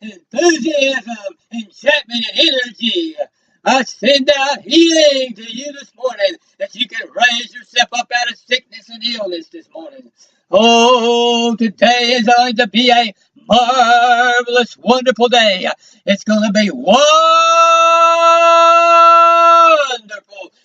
enthusiasm, enchantment, and energy. I send out healing to you this morning, that you can raise yourself up out of sickness and illness this morning. Oh, today is going to be a marvelous, wonderful day. It's going to be wonderful,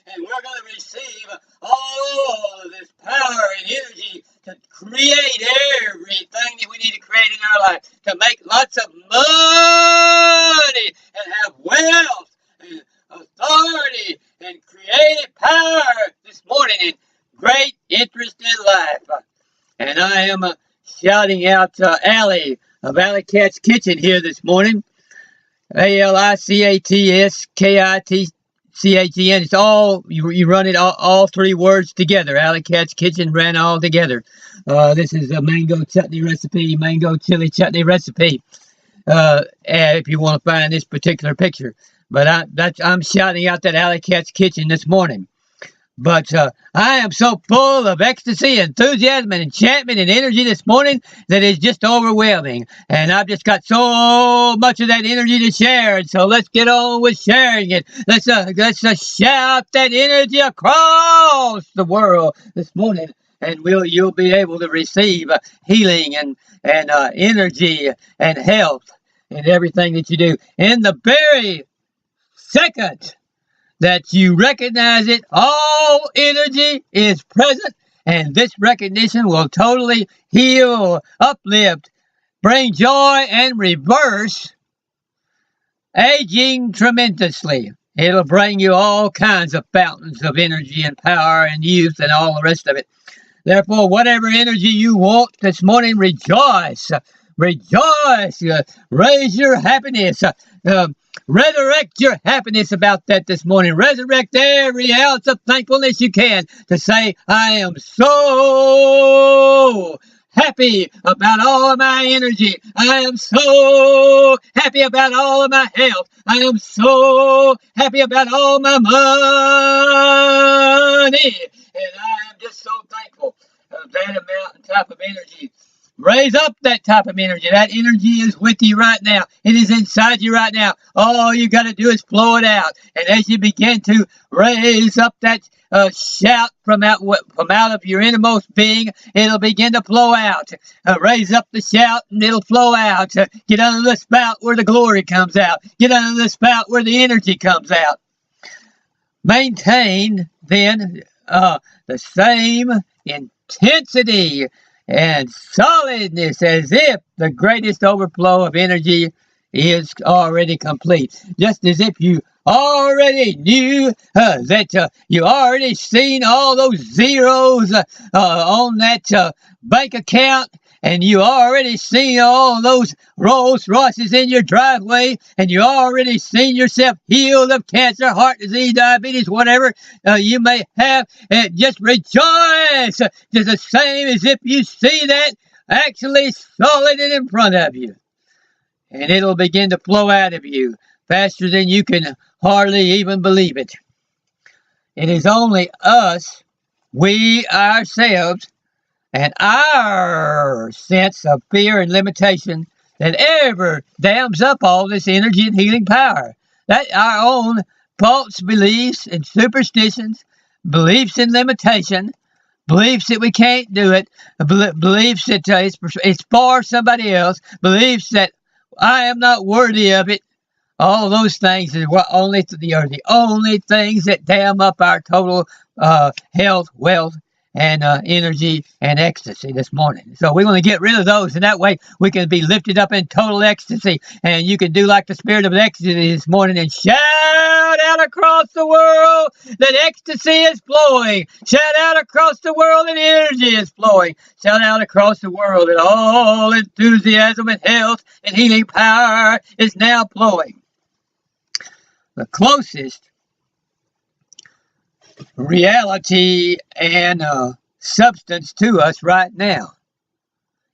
and we're going to receive all of this power and energy to create everything that we need to create in our life, to make lots of money and have wealth and authority and creative power this morning, and great interest in life. And I am shouting out Allie of Alley Cat's Kitchen here this morning. ALICATSKITCHEN. It's all, you run it all three words together. Alley Cat's Kitchen ran all together. This is a mango chutney recipe, mango chili chutney recipe. If you want to find this particular picture. But I'm shouting out that Alley Cat's Kitchen this morning. But I am so full of ecstasy, enthusiasm, and enchantment and energy this morning that it's just overwhelming. And I've just got so much of that energy to share. And so let's get on with sharing it. Let's shout that energy across the world this morning. And you'll be able to receive healing and energy and health and everything that you do. In the very second that you recognize it, all energy is present, and this recognition will totally heal, uplift, bring joy, and reverse aging tremendously. It'll bring you all kinds of fountains of energy and power and youth and all the rest of it. Therefore, whatever energy you want this morning, rejoice. Rejoice. Raise your happiness. Resurrect your happiness about that this morning. Resurrect every ounce of thankfulness you can to say, I am so happy about all of my energy. I am so happy about all of my health. I am so happy about all my money. And I am just so thankful of that amount and type of energy. Raise up that type of energy. That energy is with you right now. It is inside you right now. All you got to do is flow it out. And as you begin to raise up that shout from out of your innermost being, it'll begin to flow out. Raise up the shout and it'll flow out. Get under the spout where the glory comes out. Get under the spout where the energy comes out. Maintain then the same intensity and solidness as if the greatest overflow of energy is already complete. Just as if you already knew that you already seen all those zeros on that bank account, and you already seen all those Rolls Royces in your driveway, and you already seen yourself healed of cancer, heart disease, diabetes, whatever you may have. And just rejoice, just the same as if you see that actually solid and in front of you. And it'll begin to flow out of you faster than you can hardly even believe it. It is only us, we ourselves, and our sense of fear and limitation that ever dams up all this energy and healing power. That our own false beliefs and superstitions, beliefs in limitation, beliefs that we can't do it, beliefs that it's for somebody else, beliefs that I am not worthy of it. All those things are the only things that dam up our total health, wealth, and energy and ecstasy this morning. So we want to get rid of those, and that way we can be lifted up in total ecstasy. And you can do like the spirit of ecstasy this morning and shout out across the world that ecstasy is flowing. Shout out across the world that energy is flowing. Shout out across the world that all enthusiasm and health and healing power is now flowing. The closest reality and substance to us right now.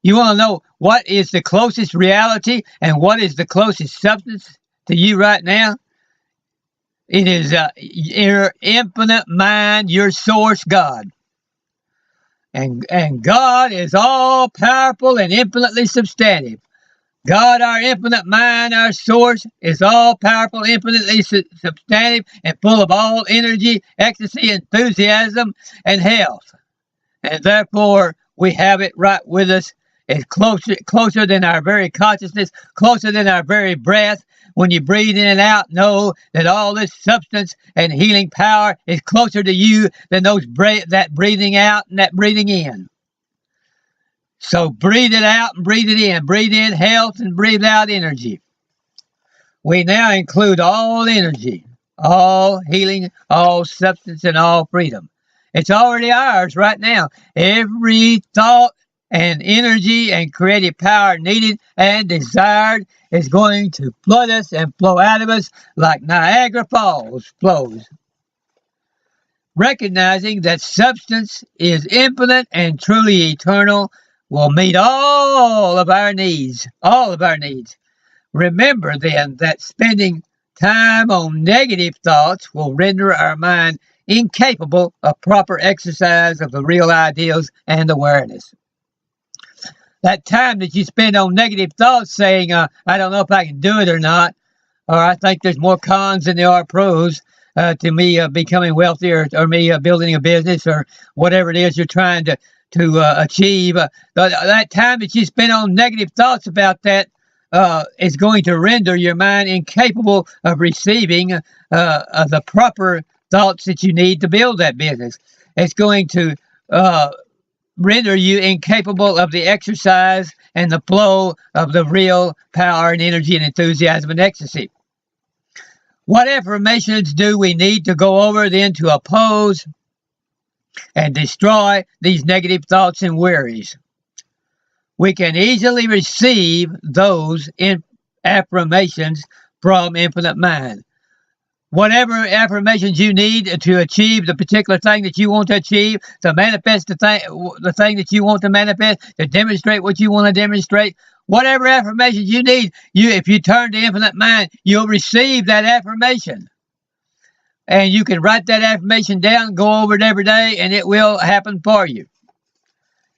You want to know what is the closest reality and what is the closest substance to you right now? It is your infinite mind, your source, God. And God is all powerful and infinitely substantive. God, our infinite mind, our source, is all-powerful, infinitely substantive, and full of all energy, ecstasy, enthusiasm, and health. And therefore, we have it right with us. It's closer than our very consciousness, closer than our very breath. When you breathe in and out, know that all this substance and healing power is closer to you than that breathing out and that breathing in. So breathe it out and breathe it in. Breathe in health and breathe out energy. We now include all energy, all healing, all substance, and all freedom. It's already ours right now. Every thought and energy and creative power needed and desired is going to flood us and flow out of us like Niagara Falls flows. Recognizing that substance is infinite and truly eternal, will meet all of our needs, Remember then that spending time on negative thoughts will render our mind incapable of proper exercise of the real ideals and awareness. That time that you spend on negative thoughts saying, I don't know if I can do it or not, or I think there's more cons than there are pros to me becoming wealthy or me building a business or whatever it is you're trying to achieve. That time that you spend on negative thoughts about that is going to render your mind incapable of receiving the proper thoughts that you need to build that business. It's going to render you incapable of the exercise and the flow of the real power and energy and enthusiasm and ecstasy. What affirmations do we need to go over then to oppose and destroy these negative thoughts and worries? We can easily receive those affirmations from Infinite Mind. Whatever affirmations you need to achieve the particular thing that you want to achieve, to manifest the thing that you want to manifest, to demonstrate what you want to demonstrate, whatever affirmations you need, if you turn to Infinite Mind, you'll receive that affirmation. And you can write that affirmation down, go over it every day, and it will happen for you.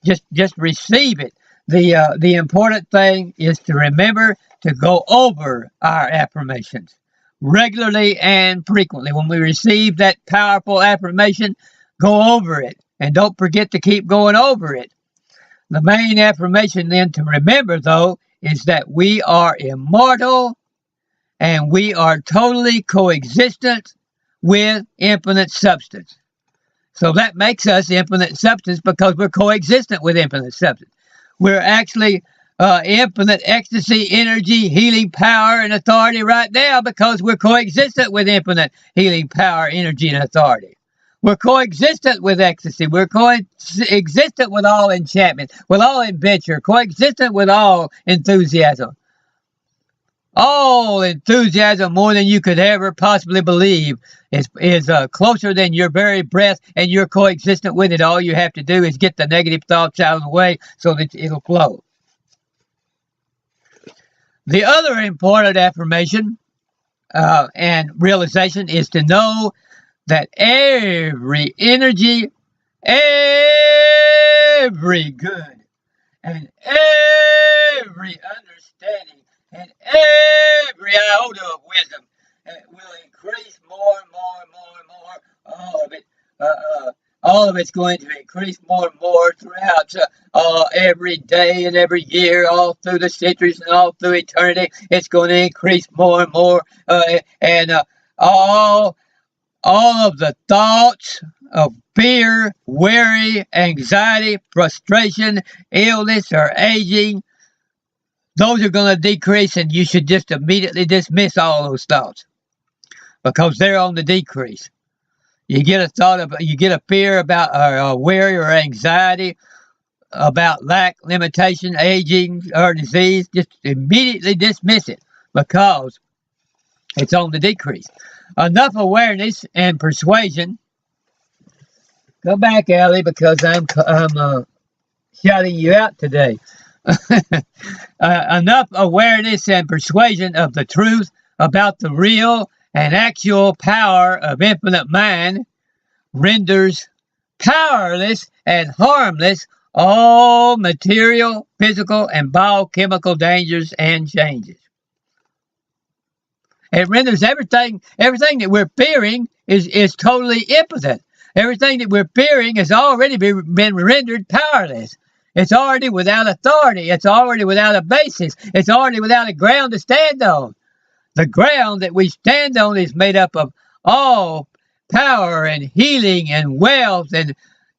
Just receive it. The important thing is to remember to go over our affirmations regularly and frequently. When we receive that powerful affirmation, go over it. And don't forget to keep going over it. The main affirmation then to remember, though, is that we are immortal and we are totally coexistent with infinite substance. So that makes us infinite substance because we're coexistent with infinite substance. We're actually infinite ecstasy, energy, healing power, and authority right now because we're coexistent with infinite healing power, energy, and authority. We're coexistent with ecstasy. We're coexistent with all enchantment, with all adventure, coexistent with all enthusiasm. All enthusiasm, more than you could ever possibly believe, is closer than your very breath, and you're coexistent with it. All you have to do is get the negative thoughts out of the way so that it'll flow. The other important affirmation and realization is to know that every energy, every good, and every understanding, and every iota of wisdom will increase more and more and more and more. All of it's going to increase more and more throughout every day and every year, all through the centuries and all through eternity. It's going to increase more and more, and all of the thoughts of fear, worry, anxiety, frustration, illness, or aging, those are going to decrease, and you should just immediately dismiss all those thoughts because they're on the decrease. You get a fear about or worry or anxiety about lack, limitation, aging, or disease, just immediately dismiss it because it's on the decrease. Enough awareness and persuasion. Go back, Allie, because I'm shouting you out today. Enough awareness and persuasion of the truth about the real and actual power of infinite mind renders powerless and harmless all material, physical, and biochemical dangers and changes. It renders everything that we're fearing is totally impotent. Everything that we're fearing has already been rendered powerless. It's already without authority. It's already without a basis. It's already without a ground to stand on. The ground that we stand on is made up of all power and healing and wealth and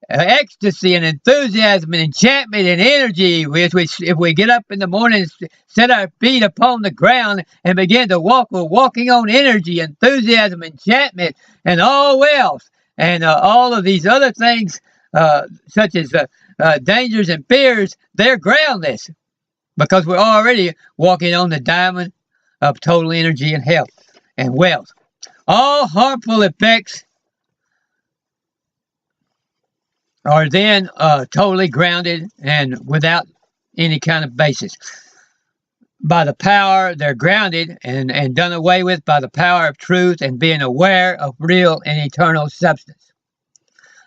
ecstasy and enthusiasm and enchantment and energy, which if we get up in the morning and set our feet upon the ground and begin to walk, we're walking on energy, enthusiasm, enchantment, and all wealth. And all of these other things, such as dangers and fears, they're groundless because we're already walking on the diamond of total energy and health and wealth. All harmful effects are then totally grounded and without any kind of basis. By the power, they're grounded and done away with by the power of truth and being aware of real and eternal substance.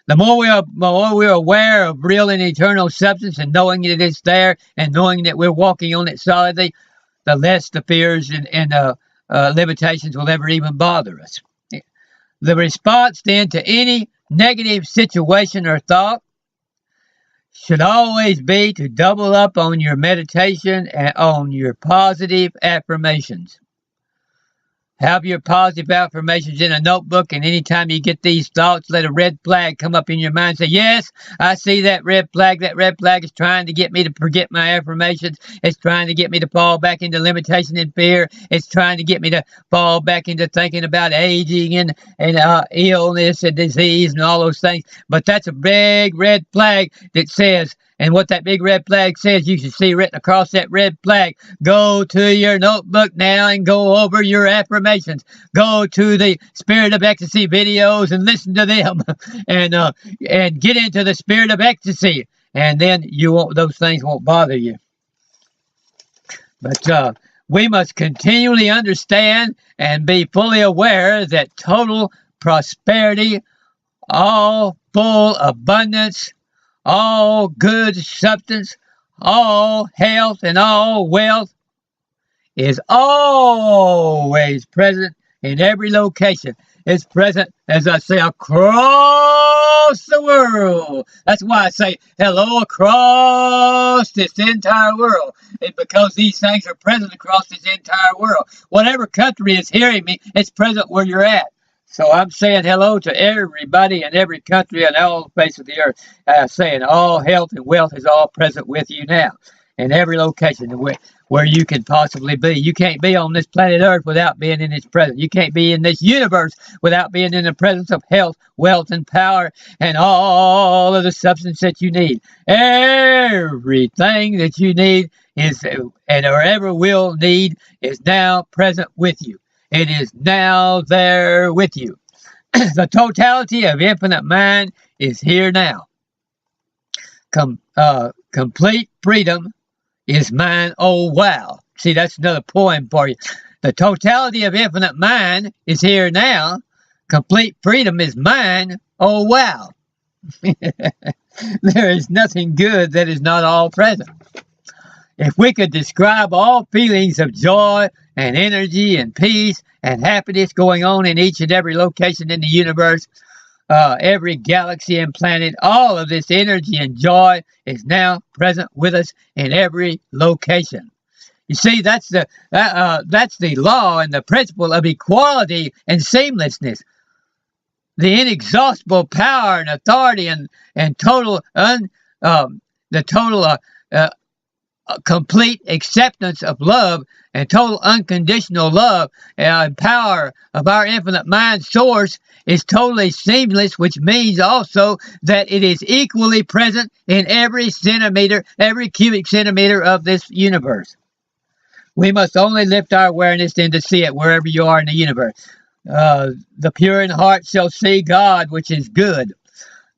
The more we're aware of real and eternal substance and knowing that it's there and knowing that we're walking on it solidly, the less the fears and limitations will ever even bother us. The response then to any negative situation or thought should always be to double up on your meditation and on your positive affirmations. Have your positive affirmations in a notebook, and anytime you get these thoughts, let a red flag come up in your mind. Say, yes, I see that red flag. That red flag is trying to get me to forget my affirmations. It's trying to get me to fall back into limitation and fear. It's trying to get me to fall back into thinking about aging and illness and disease and all those things. But that's a big red flag that says, and what that big red flag says, you should see written across that red flag. Go to your notebook now and go over your affirmations. Go to the Spirit of Ecstasy videos and listen to them, and get into the Spirit of Ecstasy, and then those things won't bother you. But we must continually understand and be fully aware that total prosperity, all full abundance, all good substance, all health, and all wealth is always present in every location. It's present, as I say, across the world. That's why I say hello across this entire world. It's because these things are present across this entire world. Whatever country is hearing me, it's present where you're at. So I'm saying hello to everybody in every country on all the face of the earth. Saying all health and wealth is all present with you now in every location where you can possibly be. You can't be on this planet Earth without being in its presence. You can't be in this universe without being in the presence of health, wealth, and power, and all of the substance that you need. Everything that you need is, and or ever will need, is now present with you. It is now there with you. The totality of infinite mind is here now. Complete freedom is mine. Oh, wow. See, that's another poem for you. The totality of infinite mind is here now. Complete freedom is mine. Oh, wow. There is nothing good that is not all present. If we could describe all feelings of joy and energy and peace and happiness going on in each and every location in the universe, every galaxy and planet, all of this energy and joy is now present with us in every location. You see, that's the law and the principle of equality and seamlessness. The inexhaustible power and authority and total complete acceptance of love and total unconditional love and power of our infinite mind source is totally seamless, which means also that it is equally present in every centimeter, every cubic centimeter of this universe. We must only lift our awareness in to see it wherever you are in the universe. The pure in heart shall see God, which is good.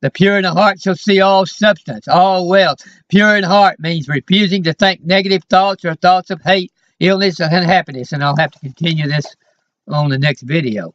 The pure in the heart shall see all substance, all wealth. Pure in heart means refusing to think negative thoughts or thoughts of hate, illness, and unhappiness. And I'll have to continue this on the next video.